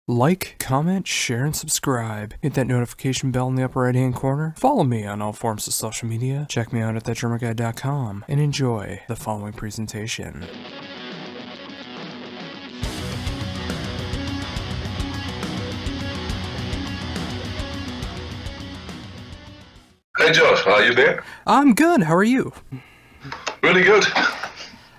Like, comment, share, and subscribe. Hit that notification bell in the upper right-hand corner. Follow me on all forms of social media. Check me out at thatdrummerguy.com and enjoy the following presentation. Hey Josh, are you there? I'm good. How are you? Really good.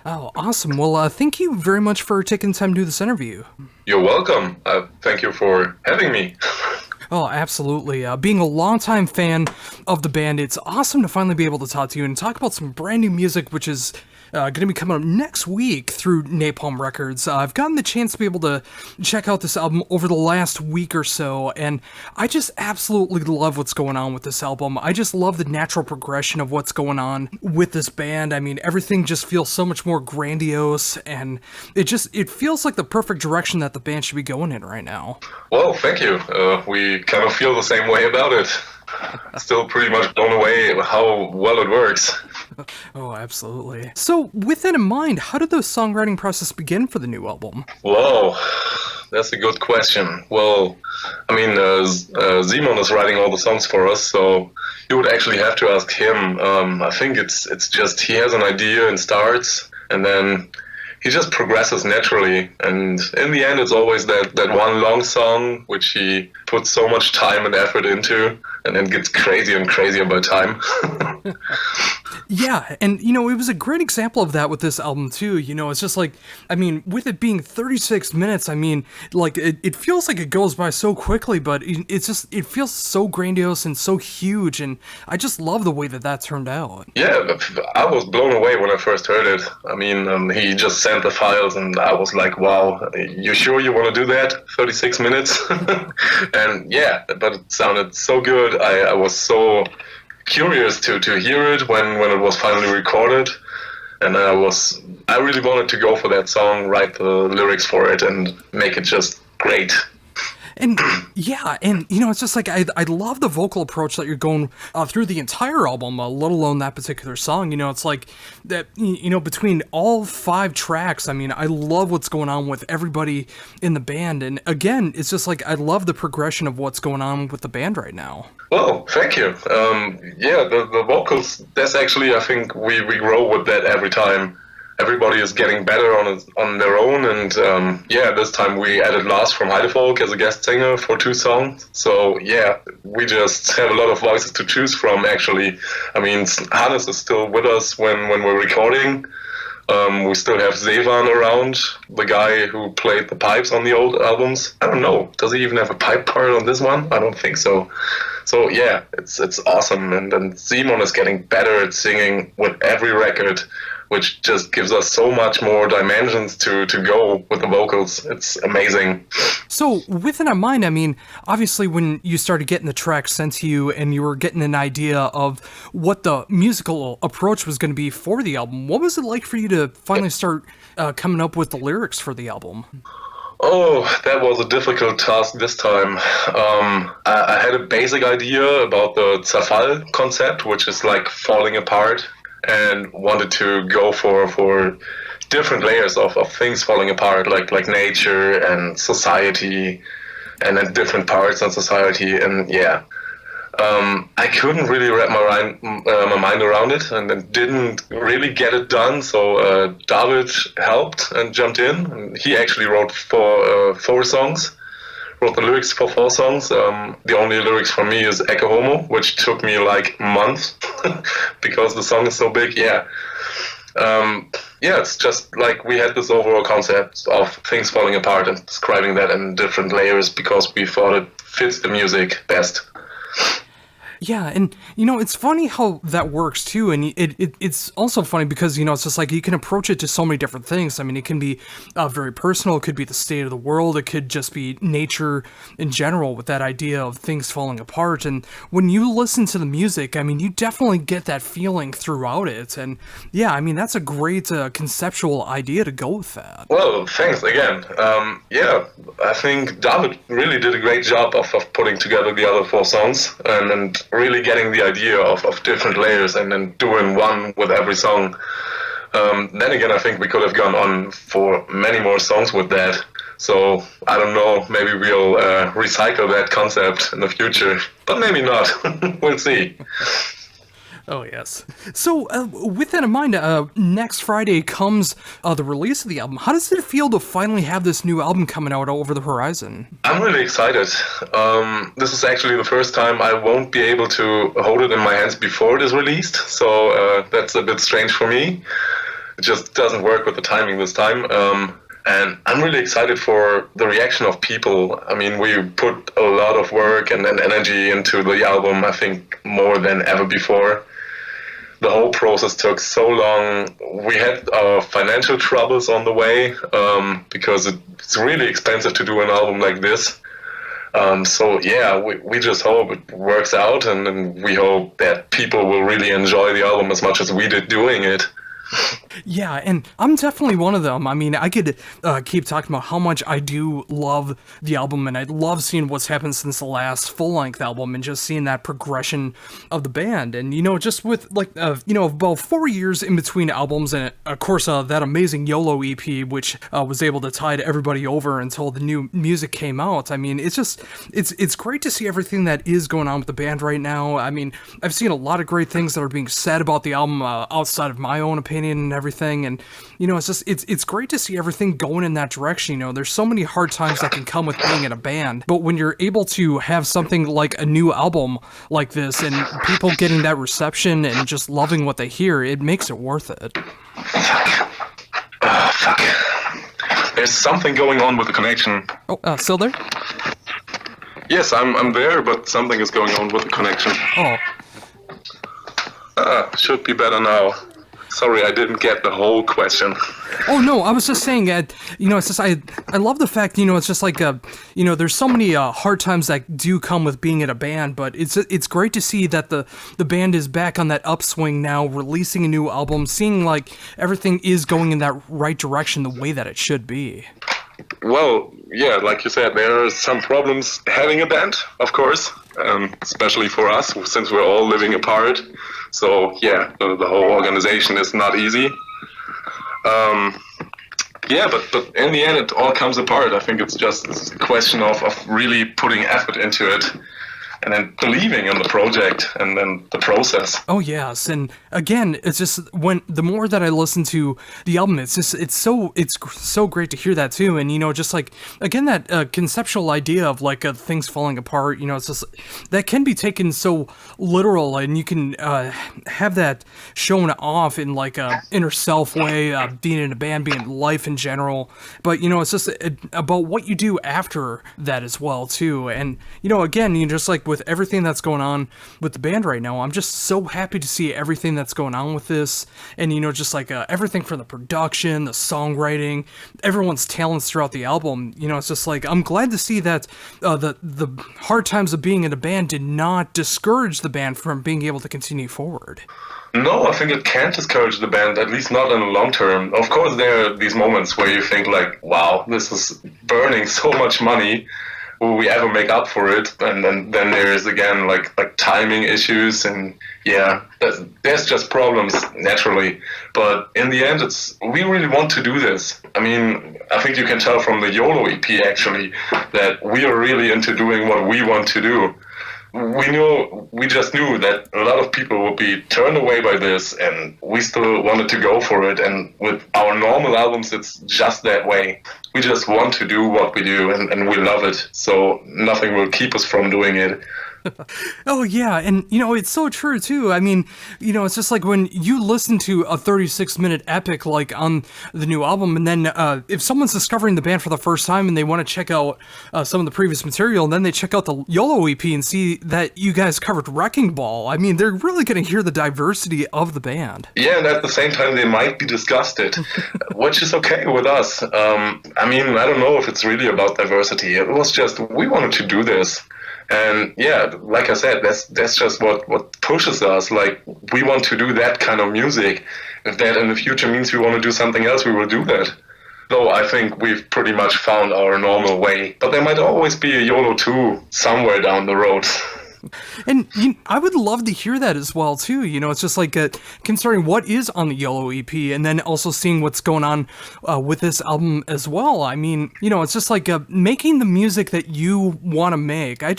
Oh, awesome. Well, thank you very much for taking time to do this interview. You're welcome. Thank you for having me. Oh, absolutely. Being a longtime fan of the band, it's awesome to finally be able to talk to you and talk about some brand new music, which is going to be coming up next week through Napalm Records. I've gotten the chance to be able to check out this album over the last week or so, and I just absolutely love what's going on with this album. I just love the natural progression of what's going on with this band. I mean, everything just feels so much more grandiose, and it feels like the perfect direction that the band should be going in right now. Well, thank you. We kind of feel the same way about it. Still pretty much blown away how well it works. Oh, absolutely. So, with that in mind, how did the songwriting process begin for the new album? Whoa, that's a good question. Well, I mean, Simon is writing all the songs for us, so you would actually have to ask him. I think it's just he has an idea and starts, and then he just progresses naturally. And in the end, it's always that one long song which he puts so much time and effort into, and then gets crazier and crazier by time. Yeah, and, it was a great example of that with this album, too. It's just like, I mean, with it being 36 minutes, I mean, like, it feels like it goes by so quickly, but it feels so grandiose and so huge, and I just love the way that turned out. Yeah, I was blown away when I first heard it. I mean, he just sent the files, and I was like, wow, you sure you want to do that? 36 minutes? And yeah, but it sounded so good. I was so curious to hear it when it was finally recorded, and I really wanted to go for that song, write the lyrics for it, and make it just great. And yeah, and it's just like I love the vocal approach that you're going through the entire album, let alone that particular song. It's like that. Between all 5 tracks, I mean, I love what's going on with everybody in the band, and again, it's just like I love the progression of what's going on with the band right now. Well, thank you. Yeah, the vocals. That's actually, I think we grow with that every time. Everybody is getting better on their own, and yeah, this time we added Lars from Heidefolk as a guest singer for 2 songs. So yeah, we just have a lot of voices to choose from, actually. I mean, Hannes is still with us when we're recording. We still have Zevan around, the guy who played the pipes on the old albums. I don't know, does he even have a pipe part on this one? I don't think so. So yeah, it's awesome, and then Simon is getting better at singing with every record, which just gives us so much more dimensions to go with the vocals. It's amazing. So, with that in mind, I mean, obviously when you started getting the tracks sent to you and you were getting an idea of what the musical approach was going to be for the album, what was it like for you to finally start coming up with the lyrics for the album? Oh, that was a difficult task this time. I had a basic idea about the Zerfall concept, which is like falling apart, and wanted to go for different layers of things falling apart, like nature and society, and then different parts of society. And yeah, I couldn't really wrap my mind around it, and then didn't really get it done. So David helped and jumped in, and he actually wrote 4 songs. Wrote the lyrics for 4 songs. The only lyrics for me is Ecce Homo, which took me like months because the song is so big. Yeah. Yeah, it's just like we had this overall concept of things falling apart and describing that in different layers because we thought it fits the music best. Yeah, and it's funny how that works too, and it's also funny because it's just like you can approach it to so many different things. I mean, it can be very personal, it could be the state of the world, it could just be nature in general with that idea of things falling apart. And when you listen to the music, I mean, you definitely get that feeling throughout it. And yeah, I mean, that's a great conceptual idea to go with that. Well, thanks again. Yeah, I think David really did a great job of putting together the other 4 songs and really getting the idea of different layers and then doing one with every song. Then again, I think we could have gone on for many more songs with that. So I don't know, maybe we'll recycle that concept in the future, but maybe not. We'll see. Oh, yes. So, with that in mind, next Friday comes the release of the album. How does it feel to finally have this new album coming out over the horizon? I'm really excited. This is actually the first time I won't be able to hold it in my hands before it is released, so that's a bit strange for me. It just doesn't work with the timing this time. And I'm really excited for the reaction of people. I mean, we put a lot of work and energy into the album, I think more than ever before. The whole process took so long. We had our financial troubles on the way because it's really expensive to do an album like this. So yeah, we just hope it works out, and we hope that people will really enjoy the album as much as we did doing it. Yeah, and I'm definitely one of them. I mean, I could keep talking about how much I do love the album, and I love seeing what's happened since the last full-length album, and just seeing that progression of the band. And, just with, about 4 years in between albums, and, of course, that amazing YOLO EP, which was able to tide everybody over until the new music came out. I mean, it's great to see everything that is going on with the band right now. I mean, I've seen a lot of great things that are being said about the album outside of my own opinion and everything, and it's great to see everything going in that direction. There's so many hard times that can come with being in a band, but when you're able to have something like a new album like this and people getting that reception and just loving what they hear, it makes it worth it. Fuck. There's something going on with the connection. Oh, still there? Yes, I'm there, but something is going on with the connection. Should be better now. Sorry, I didn't get the whole question. Oh, no, I was just saying, it's just, I love the fact, it's just like, there's so many hard times that do come with being in a band, but it's great to see that the band is back on that upswing now, releasing a new album, seeing like everything is going in that right direction the way that it should be. Well, yeah, like you said, there are some problems having a band, of course, especially for us, since we're all living apart. So, yeah, the whole organization is not easy. Yeah, but in the end, it all comes apart. I think it's just a question of really putting effort into it, and then believing in the project and then the process. Oh yes, and again, it's just the more that I listen to the album, it's so great to hear that too, and just like again that conceptual idea of like things falling apart, it's just that can be taken so literal, and you can have that shown off in like a inner self way, being in a band, being life in general, but it's just about what you do after that as well too, and again, just like with everything that's going on with the band right now, I'm just so happy to see everything that's going on with this, and just like everything from the production, the songwriting, everyone's talents throughout the album. It's just like I'm glad to see that the hard times of being in a band did not discourage the band from being able to continue forward. No, I think it can't discourage the band, at least not in the long term. Of course, there are these moments where you think like, wow, this is burning so much money. Will we ever make up for it? And then there's again like timing issues, and yeah, there's just problems naturally. But in the end, we really want to do this. I mean, I think you can tell from the YOLO EP actually that we are really into doing what we want to do. We just knew that a lot of people would be turned away by this, and we still wanted to go for it. And with our normal albums, it's just that way. We just want to do what we do, and we love it. So nothing will keep us from doing it. Oh yeah, and it's so true too. I mean, it's just like when you listen to a 36-minute epic like on the new album, and then if someone's discovering the band for the first time and they want to check out some of the previous material, and then they check out the YOLO EP and see that you guys covered Wrecking Ball, I mean, they're really going to hear the diversity of the band. Yeah, and at the same time, they might be disgusted, which is okay with us. I mean, I don't know if it's really about diversity. It was just, we wanted to do this. And yeah, like I said, that's just what pushes us. Like, we want to do that kind of music. If that in the future means we want to do something else, we will do that. Though I think we've pretty much found our normal way. But there might always be a YOLO 2 somewhere down the road. And I would love to hear that as well too. It's just like considering what is on the Yellow EP, and then also seeing what's going on with this album as well. I mean, it's just like making the music that you want to make. I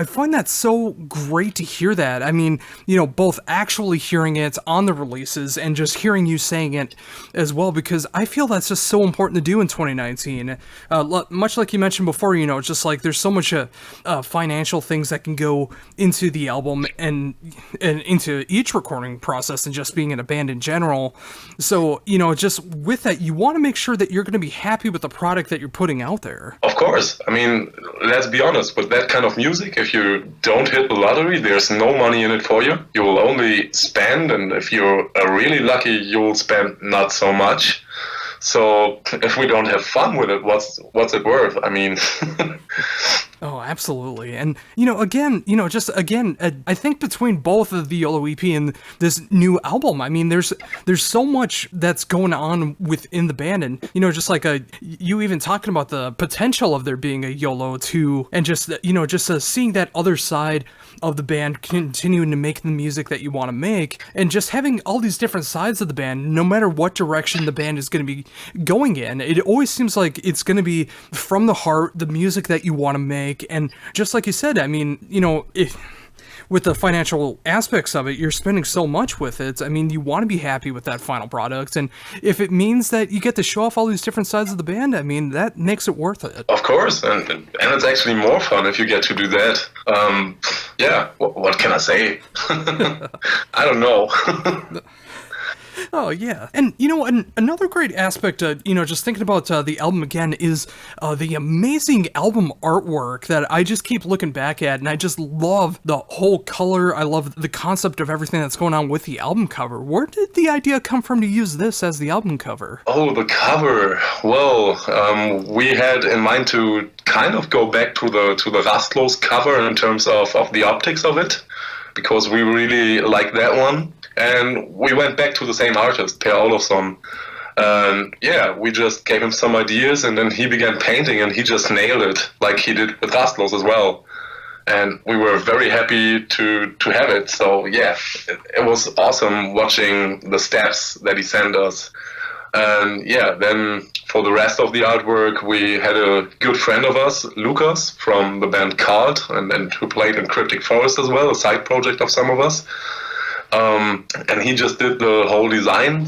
find that so great to hear that. I mean, both actually hearing it on the releases and just hearing you saying it as well, because I feel that's just so important to do in 2019. Much like you mentioned before, it's just like there's so much financial things that can go into the album and into each recording process and just being in a band in general. So, just with that, you want to make sure that you're going to be happy with the product that you're putting out there. Of course. I mean, let's be honest, with that kind of music, if you don't hit the lottery, there's no money in it for you. You will only spend, and if you're really lucky, you'll spend not so much. So if we don't have fun with it, what's it worth? I mean... Oh, absolutely. And, I think between both of the Yellow EP and this new album, I mean, there's so much that's going on within the band. And, just like you even talking about the potential of there being a YOLO 2, and just seeing that other side of the band continuing to make the music that you want to make, and just having all these different sides of the band, no matter what direction the band is going to be going in. It always seems like it's going to be from the heart, the music that you want to make. And just like you said, I mean, with the financial aspects of it, you're spending so much with it. I mean, you want to be happy with that final product. And if it means that you get to show off all these different sides of the band, I mean, that makes it worth it. Of course. And it's actually more fun if you get to do that. What can I say? I don't know. Oh, yeah. And, another great aspect, just thinking about the album again, is the amazing album artwork that I just keep looking back at, and I just love the whole color. I love the concept of everything that's going on with the album cover. Where did the idea come from to use this as the album cover? Oh, the cover. Well, we had in mind to kind of go back to the Rastlos cover in terms of the optics of it, because we really like that one. And we went back to the same artist, Per Olofsson. And we just gave him some ideas, and then he began painting, and he just nailed it, like he did with Rastlos as well. And we were very happy to have it. So it was awesome watching the steps that he sent us. And then for the rest of the artwork, we had a good friend of us, Lucas, from the band Card, and who played in Cryptic Forest as well, a side project of some of us. And he just did the whole design,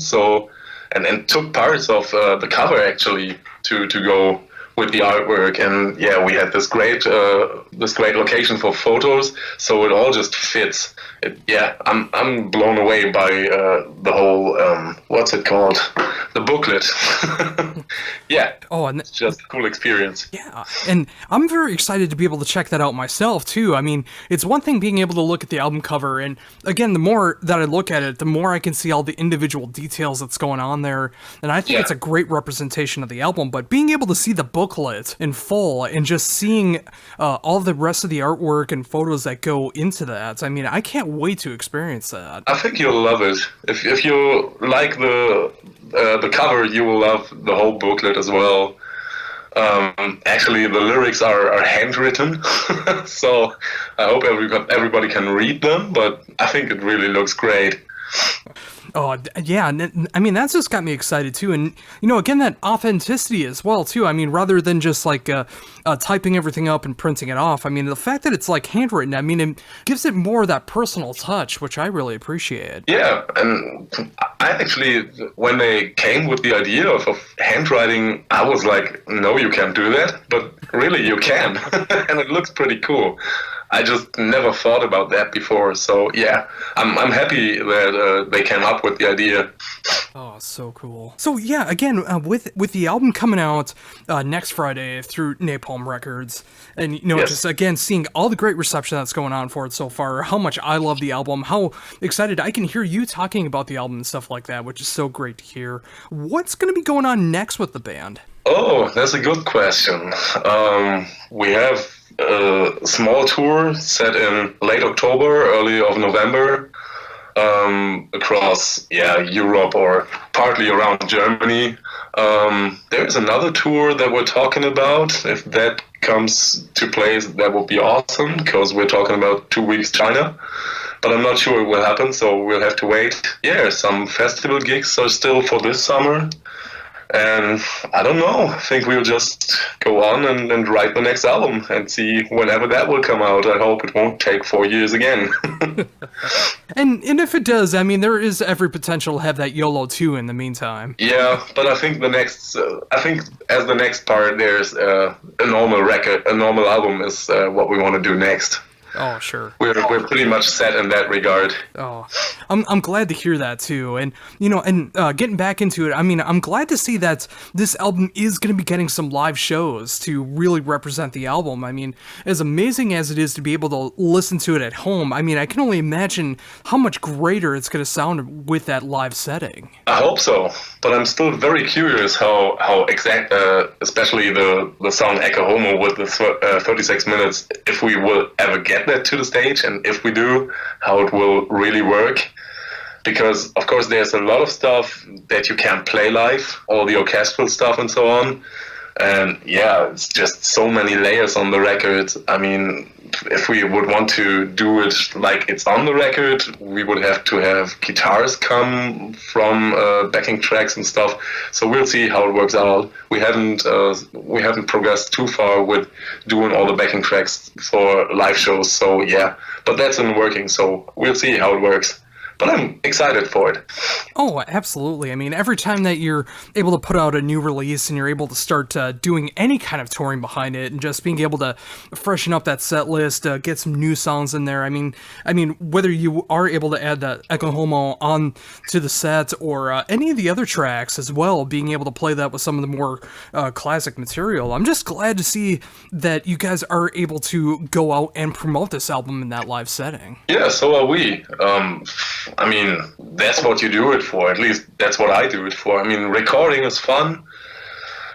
and took parts of the cover actually to go with the artwork. And we had this great location for photos, so it all just fits. I'm blown away by the whole what's it called, the booklet. It's just a cool experience. Yeah, and I'm very excited to be able to check that out myself too. I mean, it's one thing being able to look at the album cover, and again, the more that I look at it, the more I can see all the individual details that's going on there, and I think it's a great representation of the album. But being able to see the booklet in full and just seeing all the rest of the artwork and photos that go into that, I mean, I can't wait to experience that. I think you'll love it. If you like the cover, you will love the whole booklet as well. Actually, the lyrics are handwritten, so I hope everybody can read them, but I think it really looks great. Oh, yeah, I mean, that's just got me excited, too, and, again, that authenticity as well, too. I mean, rather than just, like, typing everything up and printing it off, I mean, the fact that it's, like, handwritten, I mean, it gives it more of that personal touch, which I really appreciate. Yeah, and I actually, when they came with the idea of handwriting, I was like, no, you can't do that, but really, you can, and it looks pretty cool. I just never thought about that before, so I'm happy that they came up with the idea. Oh, so cool. So again, with the album coming out next Friday through Napalm Records, and just again seeing all the great reception that's going on for it so far, how much I love the album, how excited I can hear you talking about the album and stuff like that, which is so great to hear. What's going to be going on next with the band? Oh, that's a good question. We have a small tour set in late October, early of November, across Europe or partly around Germany. There is another tour that we're talking about. If that comes to place, that would be awesome, because we're talking about 2 weeks China. But I'm not sure it will happen, so we'll have to wait. Yeah, some festival gigs are still for this summer. And I don't know. I think we'll just go on and write the next album and see whenever that will come out. I hope it won't take 4 years again. And if it does, I mean, there is every potential to have that YOLO 2 in the meantime. Yeah, but I think as the next part, there's a normal record, a normal album is what we want to do next. Oh, sure. We're pretty much set in that regard. Oh, I'm glad to hear that too, and getting back into it, I mean, I'm glad to see that this album is going to be getting some live shows to really represent the album. I mean, as amazing as it is to be able to listen to it at home, I mean, I can only imagine how much greater it's going to sound with that live setting. I hope so, but I'm still very curious how exact, especially the song Echo Homo with the 36 minutes, if we will ever get that to the stage, and if we do, how it will really work. Because of course there's a lot of stuff that you can't play live, all the orchestral stuff and so on, and yeah, it's just so many layers on the record. I mean, if we would want to do it like it's on the record, we would have to have guitars come from backing tracks and stuff. So we'll see how it works out. We haven't progressed too far with doing all the backing tracks for live shows. So yeah, but that's in working. So we'll see how it works. But I'm excited for it. Oh, absolutely. I mean, every time that you're able to put out a new release and you're able to start doing any kind of touring behind it and just being able to freshen up that set list, get some new songs in there. I mean, whether you are able to add that Echo Homo on to the set or any of the other tracks as well, being able to play that with some of the more classic material. I'm just glad to see that you guys are able to go out and promote this album in that live setting. Yeah, so are we. I mean, that's what you do it for. At least that's what I do it for. I mean, recording is fun.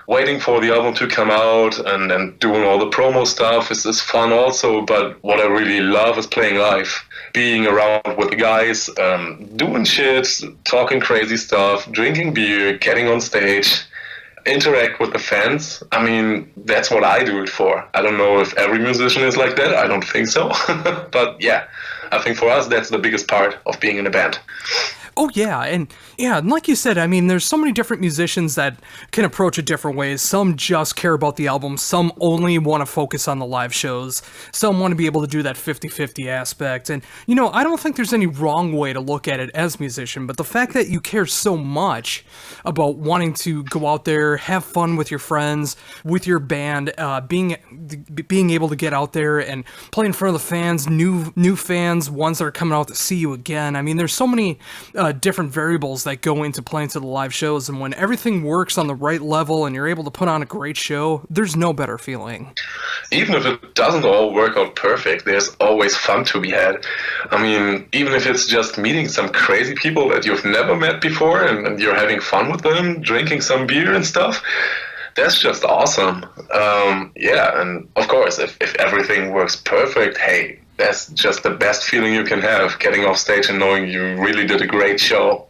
Waiting for the album to come out and doing all the promo stuff is fun also. But what I really love is playing live. Being around with the guys, doing shit, talking crazy stuff, drinking beer, getting on stage, interact with the fans. I mean, that's what I do it for. I don't know if every musician is like that. I don't think so. But yeah, I think for us, that's the biggest part of being in a band. Oh, yeah, and like you said, I mean, there's so many different musicians that can approach it different ways. Some just care about the album, some only want to focus on the live shows, some want to be able to do that 50-50 aspect, and, I don't think there's any wrong way to look at it as a musician, but the fact that you care so much about wanting to go out there, have fun with your friends, with your band, being able to get out there and play in front of the fans, new fans, ones that are coming out to see you again. I mean, there's so many different variables that go into playing to the live shows, and when everything works on the right level and you're able to put on a great show, there's no better feeling. Even if it doesn't all work out perfect, there's always fun to be had. I mean, even if it's just meeting some crazy people that you've never met before and you're having fun with them, drinking some beer and stuff, that's just awesome. Yeah, and of course, if everything works perfect, hey, that's just the best feeling you can have, getting off stage and knowing you really did a great show.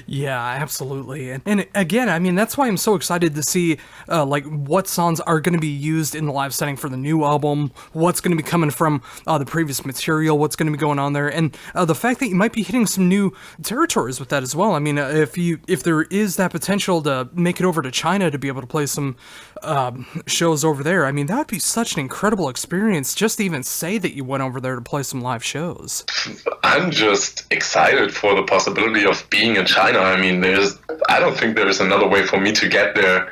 Yeah, absolutely. And again, I mean, that's why I'm so excited to see what songs are going to be used in the live setting for the new album, what's going to be coming from the previous material, what's going to be going on there, and the fact that you might be hitting some new territories with that as well. I mean, if there is that potential to make it over to China to be able to play some shows over there, I mean, that would be such an incredible experience just to even say that you went over there to play some live shows. I'm just excited for the possibility of being in China. I mean, I don't think there's another way for me to get there.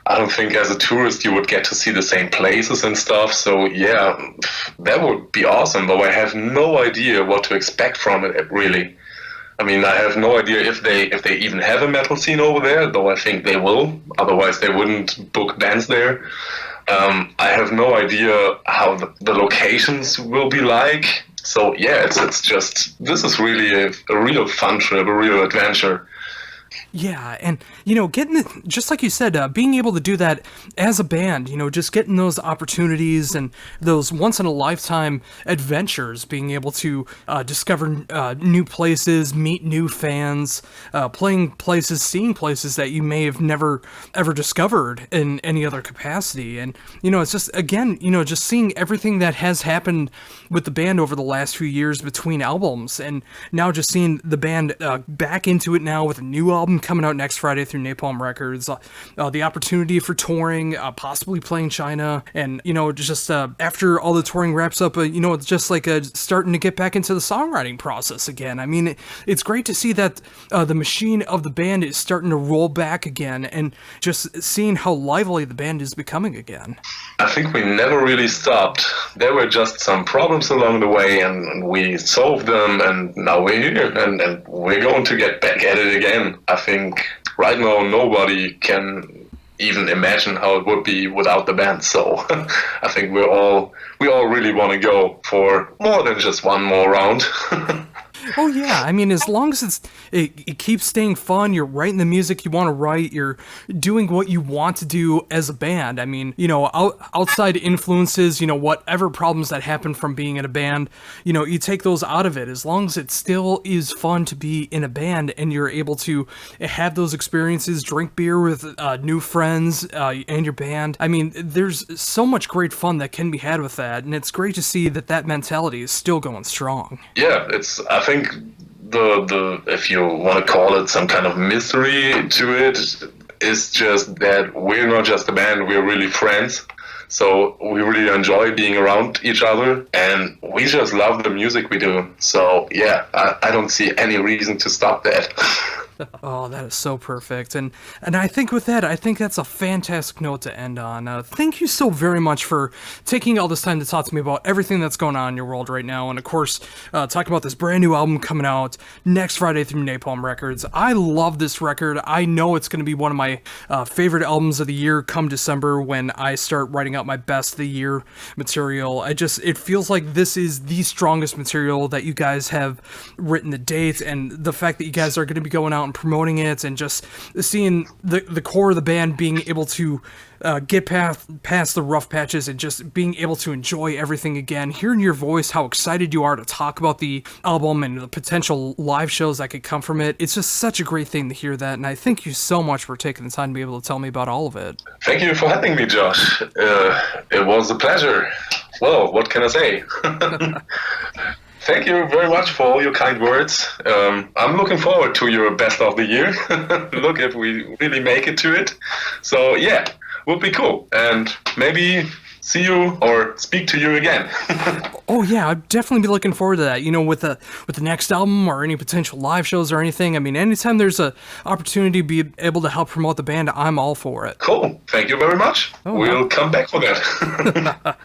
I don't think as a tourist you would get to see the same places and stuff. So yeah, that would be awesome, though I have no idea what to expect from it, really. I mean, I have no idea if they even have a metal scene over there, though I think they will. Otherwise they wouldn't book bands there. I have no idea how the locations will be like. So yeah, it's just, this is really a real fun trip, a real adventure. Yeah, and just like you said, being able to do that as a band, just getting those opportunities and those once in a lifetime adventures, being able to discover new places, meet new fans, playing places, seeing places that you may have never ever discovered in any other capacity, and it's just again, just seeing everything that has happened with the band over the last few years between albums, and now just seeing the band back into it now with a new album coming out next Friday through Napalm Records, the opportunity for touring, possibly playing China, and just after all the touring wraps up, it's just like starting to get back into the songwriting process again. I mean, it's great to see that the machine of the band is starting to roll back again, and just seeing how lively the band is becoming again. I think we never really stopped. There were just some problems along the way, and we solved them, and now we're here, and we're going to get back at it again. I think right now nobody can even imagine how it would be without the band. So I think we all really want to go for more than just one more round. Oh yeah, I mean, as long as it keeps staying fun, you're writing the music you want to write, you're doing what you want to do as a band. I mean, outside influences, whatever problems that happen from being in a band, you take those out of it. As long as it still is fun to be in a band and you're able to have those experiences, drink beer with new friends and your band. I mean, there's so much great fun that can be had with that, and it's great to see that mentality is still going strong. Yeah, I think the if you want to call it some kind of mystery to it is just that we're not just a band, we're really friends. So we really enjoy being around each other, and we just love the music we do. So yeah, I don't see any reason to stop that. Oh, that is so perfect. And I think with that, I think that's a fantastic note to end on. Thank you so very much for taking all this time to talk to me about everything that's going on in your world right now. And of course, talking about this brand new album coming out next Friday through Napalm Records. I love this record. I know it's going to be one of my favorite albums of the year come December when I start writing out my best of the year material. It feels like this is the strongest material that you guys have written to date. And the fact that you guys are going to be going out and promoting it, and just seeing the core of the band being able to get past the rough patches and just being able to enjoy everything again, hearing your voice, how excited you are to talk about the album and the potential live shows that could come from it. It's just such a great thing to hear that, and I thank you so much for taking the time to be able to tell me about all of it. Thank you for having me, Josh. It was a pleasure. Well, what can I say? Thank you very much for all your kind words. I'm looking forward to your best of the year. Look if we really make it to it. So yeah, would be cool. And maybe see you or speak to you again. Oh yeah, I'd definitely be looking forward to that. With the next album or any potential live shows or anything. I mean, anytime there's a opportunity to be able to help promote the band, I'm all for it. Cool. Thank you very much. We'll come back for that.